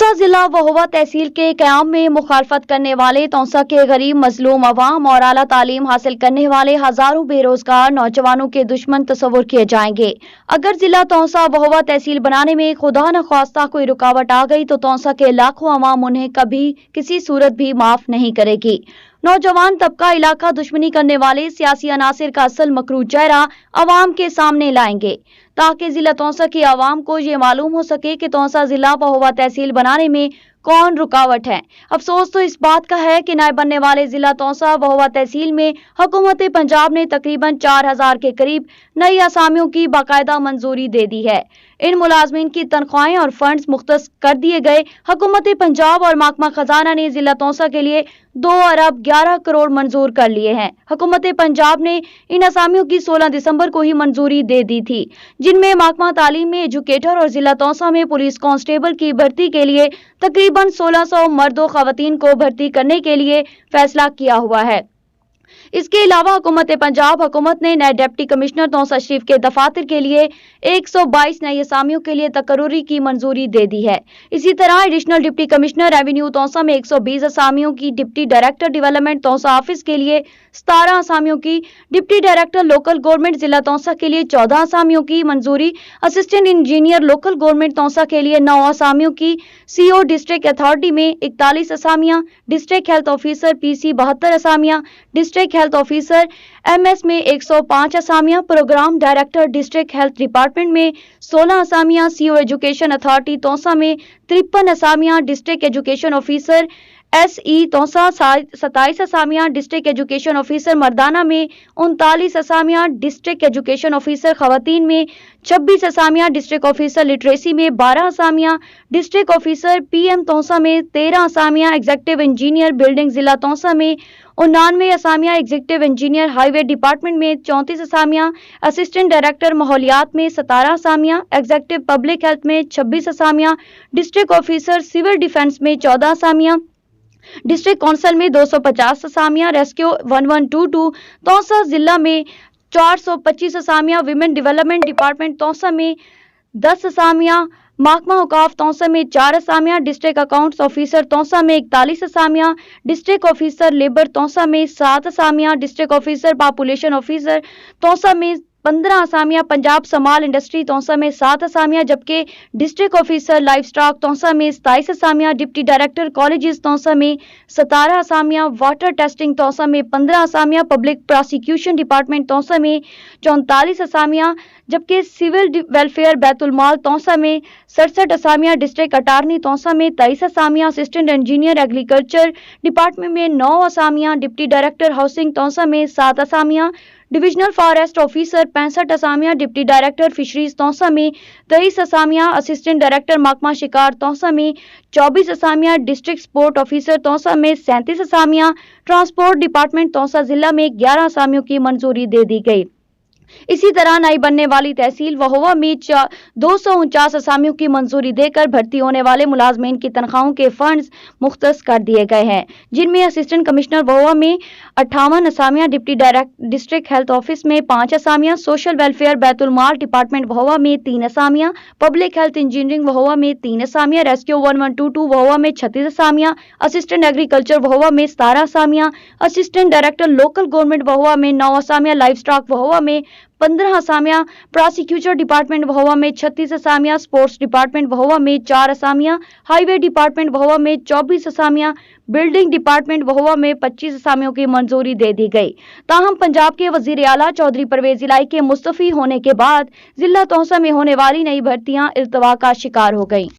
तौसा जिला वहुवा तहसील के क़याम में मुखालफत करने वाले तौसा के गरीब मजलूम अवाम और आला तालीम हासिल करने वाले हजारों बेरोजगार नौजवानों के दुश्मन तस्वुर किए जाएंगे। अगर जिला तौसा वहुवा तहसील बनाने में खुदा न ख्वास्ता कोई रुकावट आ गई तो तौसा के लाखों अवाम उन्हें कभी किसी सूरत भी माफ नहीं करेगी। नौजवान तबका इलाका दुश्मनी करने वाले सियासी अनासिर का असल मकरू चेहरा अवाम के सामने लाएंगे ताकि जिला तौसा की आवाम को ये मालूम हो सके कि तौसा जिला वहुवा तहसील बनाने में कौन रुकावट है। अफसोस तो इस बात का है कि नए बनने वाले जिला तौसा वहुवा तहसील में हुकूमत पंजाब ने तकरीबन 4000 के करीब नई असामियों की बाकायदा मंजूरी दे दी है। इन मुलाजमीन की तनख्वाहें और फंड्स मुख्तस कर दिए गए। हुकूमत पंजाब और महकमा खजाना ने जिला तौसा के लिए 2 अरब 11 करोड़ मंजूर कर लिए हैं। हुकूमत पंजाब ने इन असामियों की 16 दिसंबर को ही मंजूरी दे दी थी, जिनमें महकमा तालीम में एजुकेटर और जिला तौसा में पुलिस कांस्टेबल की भर्ती के लिए तकरीबन 1600 मर्द और खवातीन को भर्ती करने के लिए फैसला किया हुआ है। इसके अलावा हुकूमत पंजाब हुकूमत ने नए डिप्टी कमिश्नर तौसा शरीफ के दफातर के लिए 122 नई असामियों के लिए तकर्रुरी की मंजूरी दे दी है। इसी तरह additional deputy commissioner revenue Taunsa में 120 असामियों की, deputy director development Taunsa office के लिए 17 असामियों की, डिप्टी डायरेक्टर लोकल गवर्नमेंट जिला तौसा के लिए 14 असामियों की मंजूरी, assistant engineer local government Taunsa के लिए 9 असामियों की, सीओ डिस्ट्रिक्ट अथॉरिटी में 41 असामियां, डिस्ट्रिक्ट हेल्थ ऑफिसर पीसी 72 असामियां, डिस्ट्रिक्ट हेल्थ ऑफिसर एमएस में 105 असामियां, programme director district health department में 16 असामियां, सीओ एजुकेशन अथॉरिटी तौसा में 53 असामियां, district education officer SE Taunsa 27 असामियां, डिस्ट्रिक्ट एजुकेशन ऑफिसर मर्दाना में 39 असामियां, डिस्ट्रिक्ट एजुकेशन ऑफिसर खवातीन में 26 असामियां, डिस्ट्रिक्ट ऑफिसर लिटरेसी में 12 असामियां, डिस्ट्रिक्ट ऑफिसर पीएम तौसा में 13 असामियां, एग्जीक्यूटिव इंजीनियर बिल्डिंग जिला तौसा में 99 असामियां, एग्जीक्यूटिव इंजीनियर हाईवे डिपार्टमेंट में 34 असामियां, असिस्टेंट डायरेक्टर माहौलियात में 17 असामियां, एग्जीक्यूटिव पब्लिक हेल्थ में 26 असामियां, डिस्ट्रिक्ट ऑफिसर सिविल डिफेंस में 14 असामियां, डिस्ट्रिक्ट काउंसिल में 250 असामियां, रेस्क्यू 1122 तौसा जिला में 425 असामियां, विमेन डेवलपमेंट डिपार्टमेंट तौसा में 10 असामियां, महकमा औकाफ तौसा में 4 असामियां, डिस्ट्रिक्ट अकाउंट्स ऑफिसर तौसा में 41 असामियां, डिस्ट्रिक्ट ऑफिसर लेबर तौसा में 7 असामियां, district officer population officer Taunsa में 15 असामियां, पंजाब समाल इंडस्ट्री तौसा में 7 असामियां, जबकि district officer livestock Taunsa में 27 असामियां, डिप्टी डायरेक्टर कॉलेजेस तौसा में 17 असामियां, वाटर टेस्टिंग तौसा में 15 असामियां, पब्लिक प्रोसिक्यूशन डिपार्टमेंट तौसा में 44 असामियां, जबकि सिविल वेलफेयर बैतुल माल तौसा में 67 असामियां, डिस्ट्रिक्ट अटारनी तौसा में 23 असामियां, असिस्टेंट इंजीनियर एग्रीकल्चर डिपार्टमेंट में 9 असामियां, डिप्टी डायरेक्टर हाउसिंग तौसा में 7 असामियां, डिविजनल फॉरेस्ट ऑफिसर 65 असामियां, डिप्टी डायरेक्टर फिशरीज तौसा में 23 असामियां, असिस्टेंट डायरेक्टर महकमा शिकार तौसा में 24 असामियां, डिस्ट्रिक्ट स्पोर्ट ऑफिसर तौसा में 37 असामियां, ट्रांसपोर्ट डिपार्टमेंट तौसा जिला में 11 असामियों की मंजूरी दे दी गई। इसी तरह नई बनने वाली तहसील वहुवा में 249 असामियों की मंजूरी देकर भर्ती होने वाले मुलाजमीन की तनख्वाहों के फंड्स मुख्तस कर दिए गए हैं, जिनमें असिस्टेंट कमिश्नर वहुवा में 58 असामियां, डिस्ट्रिक्ट हेल्थ ऑफिस में 5 असामियां, सोशल वेलफेयर बैतुल माल डिपार्टमेंट वहुवा में 3 असामियां, पब्लिक हेल्थ इंजीनियरिंग वहुवा में 3 असामियां, रेस्क्यू 1122 वहुवा में 36 असामियां, असिस्टेंट एग्रीकल्चर वहुवा में 17 असामियां, असिस्टेंट डायरेक्टर लोकल गवर्नमेंट वहुवा में 9 असामियां, लाइफ स्टॉक वहुवा में 15 असामियां, प्रोसिक्यूटर डिपार्टमेंट वहुवा में 36 असामियां, स्पोर्ट्स डिपार्टमेंट वहुवा में 4 असामियां, हाईवे डिपार्टमेंट वहुवा में 24 असामियां, बिल्डिंग डिपार्टमेंट वहुवा में 25 असामियों की मंजूरी दे दी गई। ताहम पंजाब के वजीर आला चौधरी परवेज इलाही के मुस्तफी होने के बाद जिला तौसा में होने वाली नई भर्तियां इल्तवा का शिकार हो गई।